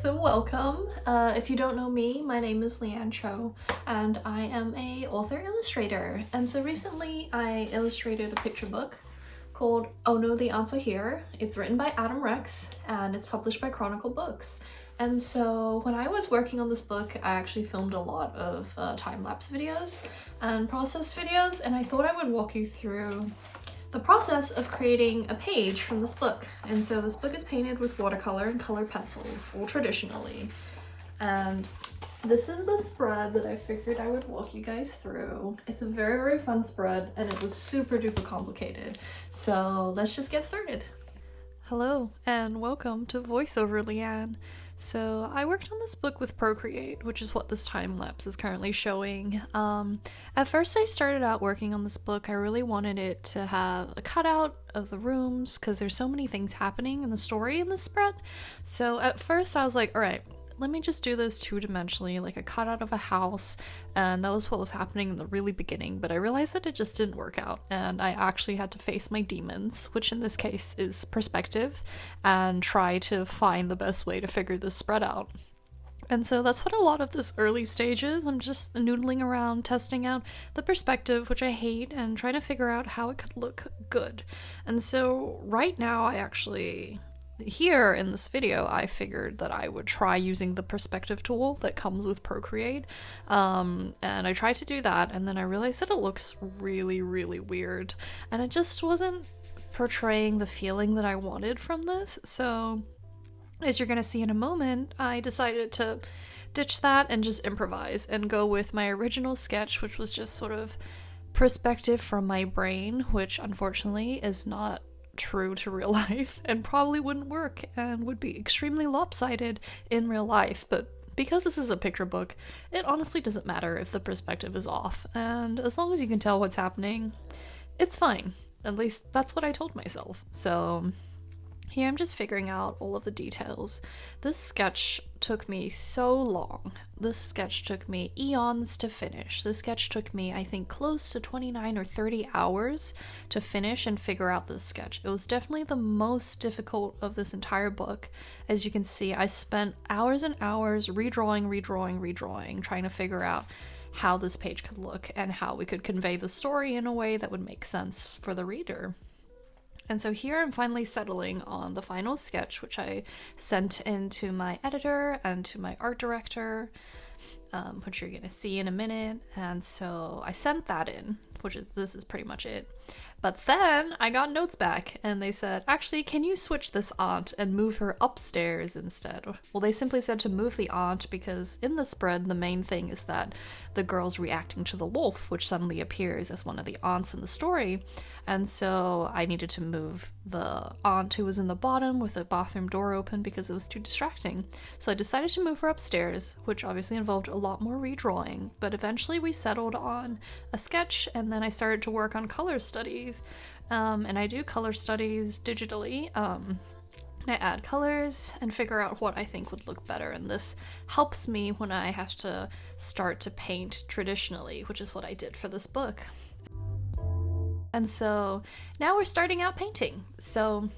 So welcome. If you don't know me, my name is Leanne Cho, and I am a author illustrator. And so recently I illustrated a picture book called Oh No, the Answer Here. It's written by Adam Rex and it's published by Chronicle Books. And so when I was working on this book, I actually filmed a lot of time-lapse videos and process videos, and I thought I would walk you through the process of creating a page from this book. And so this book is painted with watercolor and colored pencils, all traditionally. And this is the spread that I figured I would walk you guys through. It's a very, very fun spread, and it was super duper complicated. So let's just get started. Hello, and welcome to VoiceOver Leanne. So I worked on this book with Procreate, which is what this time lapse is currently showing. At first I started out working on this book. I really wanted it to have a cutout of the rooms because there's so many things happening in the story in this spread. So at first I was like, all right, let me just do this two-dimensionally, like a cutout of a house, and that was what was happening in the really beginning, but I realized that it just didn't work out, and I actually had to face my demons, which in this case is perspective, and try to find the best way to figure this spread out. And so that's what a lot of this early stage is. I'm just noodling around, testing out the perspective, which I hate, and trying to figure out how it could look good. And so right now I actually... Here in this video, I figured that I would try using the perspective tool that comes with Procreate, and I tried to do that, and then I realized that it looks really, really weird, and it just wasn't portraying the feeling that I wanted from this. So as you're gonna see in a moment, I decided to ditch that and just improvise and go with my original sketch, which was just sort of perspective from my brain, which unfortunately is not true to real life and probably wouldn't work and would be extremely lopsided in real life. But because this is a picture book, it honestly doesn't matter if the perspective is off, and as long as you can tell what's happening, it's fine. At least that's what I told myself. So here I'm just figuring out all of the details. This sketch took me so long. This sketch took me eons to finish. This sketch took me, I think, close to 29 or 30 hours to finish and figure out this sketch. It was definitely the most difficult of this entire book. As you can see, I spent hours and hours redrawing, trying to figure out how this page could look and how we could convey the story in a way that would make sense for the reader. And so here I'm finally settling on the final sketch, which I sent in to my editor and to my art director, which you're gonna see in a minute. And so I sent that in, this is pretty much it. But then I got notes back and they said, actually, can you switch this aunt and move her upstairs instead? Well, they simply said to move the aunt because in the spread, the main thing is that the girl's reacting to the wolf, which suddenly appears as one of the aunts in the story. And so I needed to move the aunt who was in the bottom with the bathroom door open because it was too distracting. So I decided to move her upstairs, which obviously involved a lot more redrawing, but eventually we settled on a sketch, and then I started to work on color studies. And I do color studies digitally. I add colors and figure out what I think would look better, and this helps me when I have to start to paint traditionally, which is what I did for this book. And so now we're starting out painting. So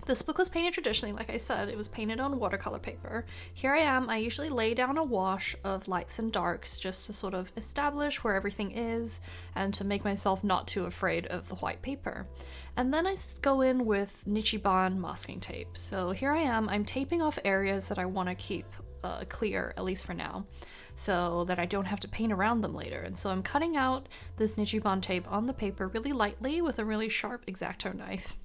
this book was painted traditionally, like I said, it was painted on watercolor paper. Here I am, I usually lay down a wash of lights and darks just to sort of establish where everything is and to make myself not too afraid of the white paper. And then I go in with Nichiban masking tape. So here I am, I'm taping off areas that I want to keep clear, at least for now, so that I don't have to paint around them later. And so I'm cutting out this Nichiban tape on the paper really lightly with a really sharp X-Acto knife.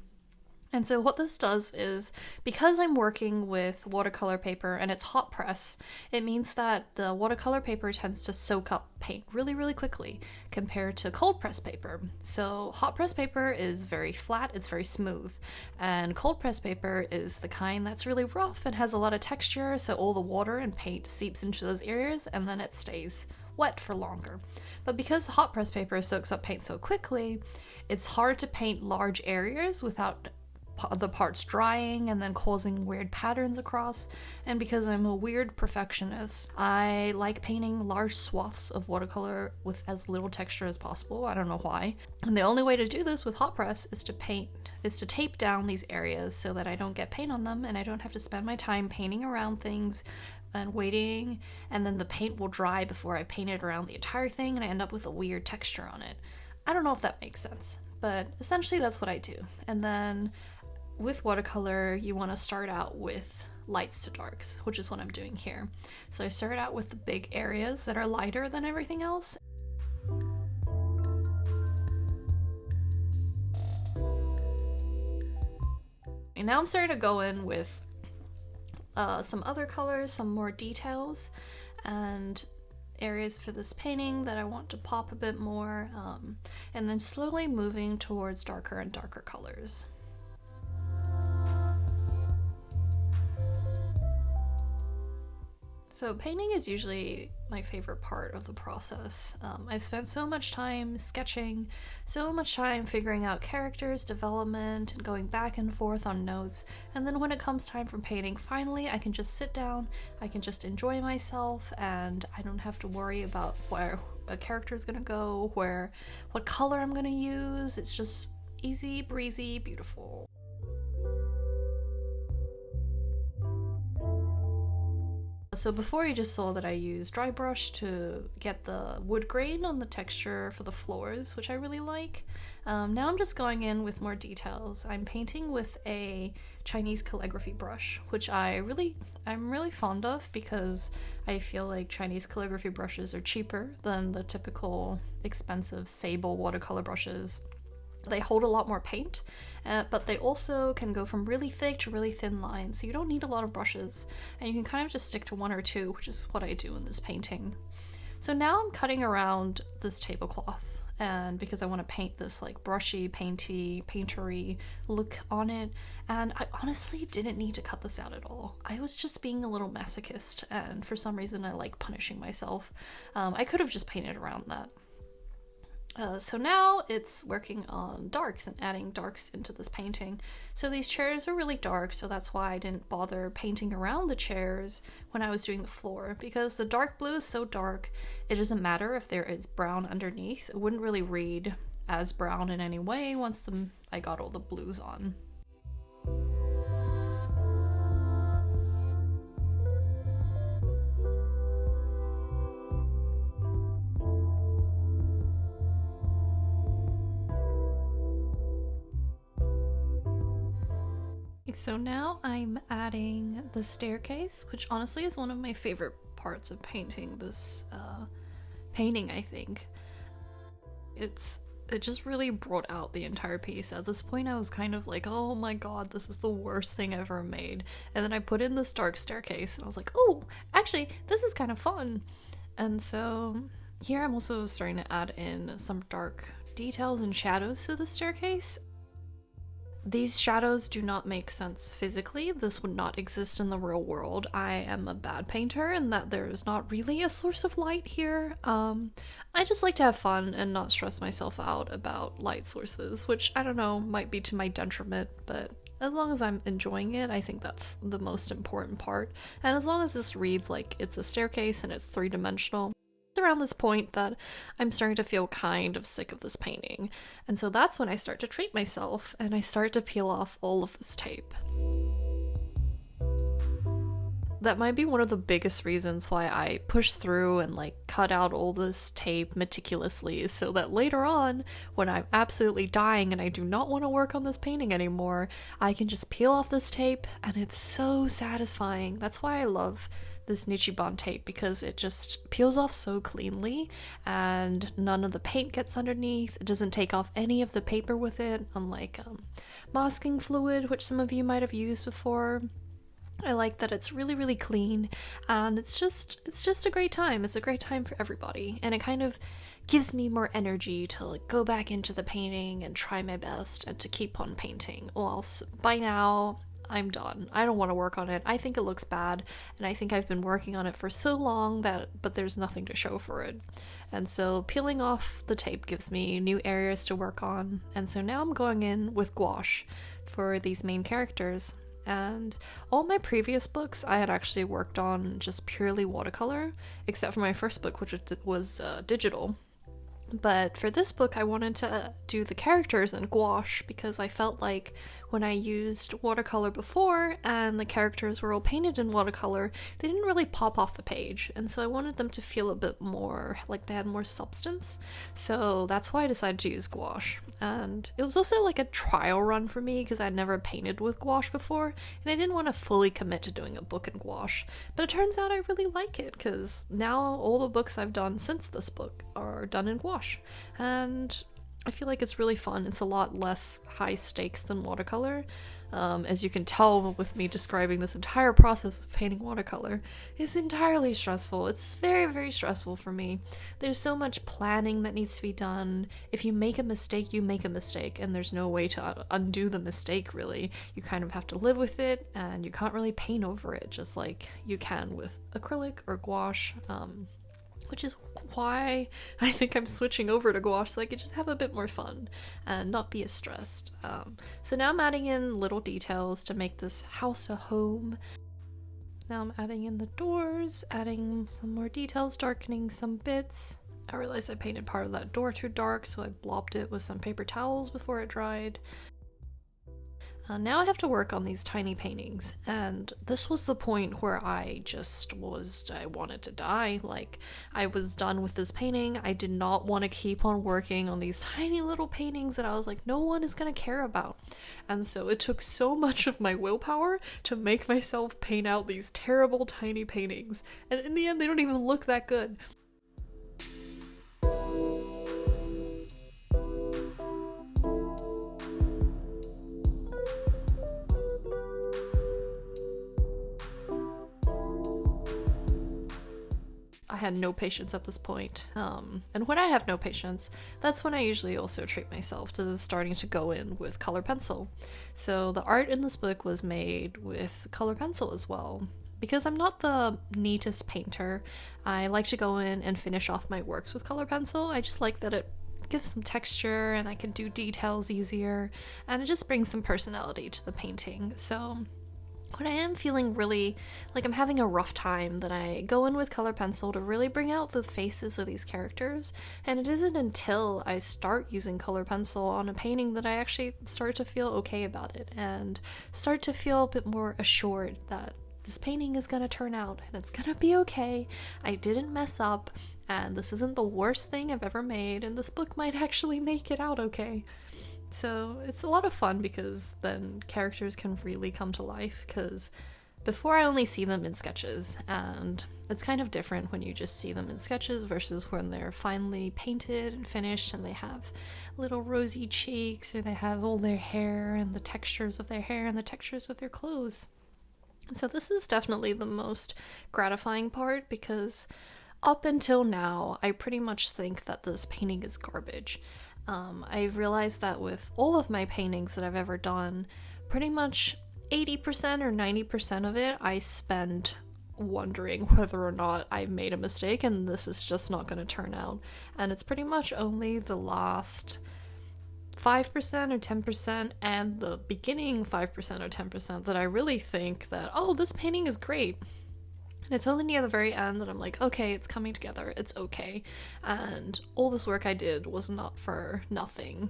And so what this does is, because I'm working with watercolor paper and it's hot press, it means that the watercolor paper tends to soak up paint really, really quickly compared to cold press paper. So hot press paper is very flat, it's very smooth, and cold press paper is the kind that's really rough and has a lot of texture, so all the water and paint seeps into those areas and then it stays wet for longer. But because hot press paper soaks up paint so quickly, it's hard to paint large areas without the parts drying and then causing weird patterns across. And because I'm a weird perfectionist, I like painting large swaths of watercolor with as little texture as possible. I don't know why. And the only way to do this with hot press is to tape down these areas so that I don't get paint on them and I don't have to spend my time painting around things and waiting, and then the paint will dry before I paint it around the entire thing and I end up with a weird texture on it. I don't know if that makes sense, but essentially that's what I do. And then with watercolor, you want to start out with lights to darks, which is what I'm doing here. So I start out with the big areas that are lighter than everything else. And now I'm starting to go in with some other colors, some more details, and areas for this painting that I want to pop a bit more, and then slowly moving towards darker and darker colors. So painting is usually my favorite part of the process. I've spent so much time sketching, so much time figuring out characters, development, and going back and forth on notes, and then when it comes time for painting, finally I can just sit down, I can just enjoy myself, and I don't have to worry about where a character is gonna go, what color I'm gonna use. It's just easy, breezy, beautiful. So before you just saw that I used dry brush to get the wood grain on the texture for the floors, which I really like. Now I'm just going in with more details. I'm painting with a Chinese calligraphy brush, which I'm really fond of because I feel like Chinese calligraphy brushes are cheaper than the typical expensive sable watercolor brushes. They hold a lot more paint, but they also can go from really thick to really thin lines, so you don't need a lot of brushes, and you can kind of just stick to one or two, which is what I do in this painting. So now I'm cutting around this tablecloth, and because I want to paint this like brushy, paintery look on it, and I honestly didn't need to cut this out at all. I was just being a little masochist, and for some reason I like punishing myself. I could have just painted around that. So now it's working on darks and adding darks into this painting. So these chairs are really dark, so that's why I didn't bother painting around the chairs when I was doing the floor, because the dark blue is so dark, it doesn't matter if there is brown underneath. It wouldn't really read as brown in any way once I got all the blues on. So now I'm adding the staircase, which honestly is one of my favorite parts of painting this painting, I think. It just really brought out the entire piece. At this point I was kind of like, oh my god, this is the worst thing I've ever made. And then I put in this dark staircase and I was like, oh, actually this is kind of fun. And so here I'm also starting to add in some dark details and shadows to the staircase. These shadows do not make sense physically. This would not exist in the real world. I am a bad painter in that there is not really a source of light here. I just like to have fun and not stress myself out about light sources, which I don't know, might be to my detriment, but as long as I'm enjoying it, I think that's the most important part. And as long as this reads like it's a staircase and it's three-dimensional, around this point that I'm starting to feel kind of sick of this painting. And so that's when I start to treat myself and I start to peel off all of this tape. That might be one of the biggest reasons why I push through and like cut out all this tape meticulously, so that later on, when I'm absolutely dying and I do not want to work on this painting anymore, I can just peel off this tape and it's so satisfying. That's why I love this Nichiban tape, because it just peels off so cleanly and none of the paint gets underneath. It doesn't take off any of the paper with it, unlike masking fluid, which some of you might have used before. I like that it's really, really clean, and it's just a great time. It's a great time for everybody, and it kind of gives me more energy to like go back into the painting and try my best and to keep on painting. Or else by now I'm done. I don't want to work on it. I think it looks bad, and I think I've been working on it for so long but there's nothing to show for it. And so peeling off the tape gives me new areas to work on, and so now I'm going in with gouache for these main characters. And all my previous books I had actually worked on just purely watercolor, except for my first book, which was digital. But for this book, I wanted to do the characters in gouache because I felt like when I used watercolor before and the characters were all painted in watercolor, they didn't really pop off the page. And so I wanted them to feel a bit more like they had more substance. So that's why I decided to use gouache. And it was also like a trial run for me because I'd never painted with gouache before, and I didn't want to fully commit to doing a book in gouache. But it turns out I really like it because now all the books I've done since this book are done in gouache. And I feel like it's really fun. It's a lot less high stakes than watercolor. As you can tell with me describing this entire process of painting watercolor, it's entirely stressful. It's very, very stressful for me. There's so much planning that needs to be done. If you make a mistake, you make a mistake, and there's no way to undo the mistake, really. You kind of have to live with it, and you can't really paint over it, just like you can with acrylic or gouache. Which is why I think I'm switching over to gouache so I could just have a bit more fun and not be as stressed. So now I'm adding in little details to make this house a home. Now I'm adding in the doors, adding some more details, darkening some bits. I realized I painted part of that door too dark, so I blobbed it with some paper towels before it dried. Now I have to work on these tiny paintings, and this was the point where I wanted to die. Like, I was done with this painting. I did not want to keep on working on these tiny little paintings that I was like, no one is gonna care about. And so it took so much of my willpower to make myself paint out these terrible tiny paintings, and in the end they don't even look that good. I had no patience at this point. And when I have no patience, that's when I usually also treat myself to starting to go in with color pencil. So the art in this book was made with color pencil as well. Because I'm not the neatest painter, I like to go in and finish off my works with color pencil. I just like that it gives some texture and I can do details easier, and it just brings some personality to the painting. So when I am feeling really like I'm having a rough time, then I go in with color pencil to really bring out the faces of these characters, and it isn't until I start using color pencil on a painting that I actually start to feel okay about it and start to feel a bit more assured that this painting is gonna turn out and it's gonna be okay. I didn't mess up, and this isn't the worst thing I've ever made, and this book might actually make it out okay. So it's a lot of fun because then characters can really come to life, because before I only see them in sketches, and it's kind of different when you just see them in sketches versus when they're finally painted and finished and they have little rosy cheeks, or they have all their hair and the textures of their hair and the textures of their clothes. So this is definitely the most gratifying part, because up until now I pretty much think that this painting is garbage. I've realized that with all of my paintings that I've ever done, pretty much 80% or 90% of it I spend wondering whether or not I made a mistake and this is just not going to turn out. And it's pretty much only the last 5% or 10% and the beginning 5% or 10% that I really think that, oh, this painting is great. And it's only near the very end that I'm like, okay, it's coming together, it's okay. And all this work I did was not for nothing.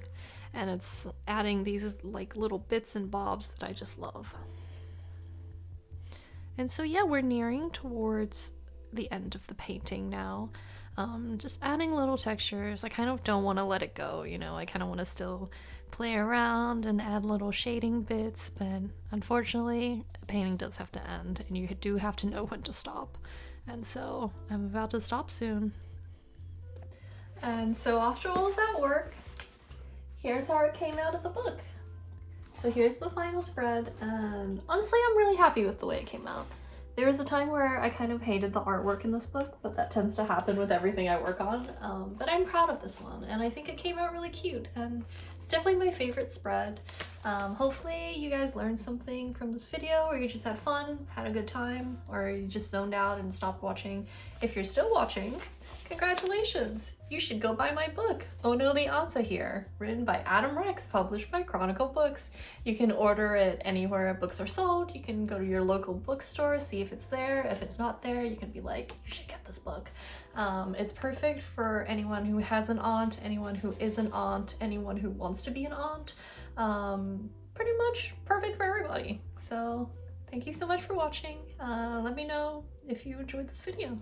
And it's adding these like little bits and bobs that I just love. And so yeah, we're nearing towards the end of the painting now. Just adding little textures. I kind of don't want to let it go, you know, I kind of want to still play around and add little shading bits, but unfortunately, the painting does have to end, and you do have to know when to stop. And so I'm about to stop soon. And so after all of that work, here's how it came out of the book. So here's the final spread, and honestly, I'm really happy with the way it came out. There was a time where I kind of hated the artwork in this book, but that tends to happen with everything I work on. But I'm proud of this one, and I think it came out really cute, and it's definitely my favorite spread. Hopefully you guys learned something from this video, or you just had fun, had a good time, or you just zoned out and stopped watching. If you're still watching, congratulations! You should go buy my book, Oh No, the Answer Here, written by Adam Rex, published by Chronicle Books. You can order it anywhere books are sold. You can go to your local bookstore, see if it's there. If it's not there, you can be like, you should get this book. It's perfect for anyone who has an aunt, anyone who is an aunt, anyone who wants to be an aunt. Pretty much perfect for everybody. So thank you so much for watching. Let me know if you enjoyed this video.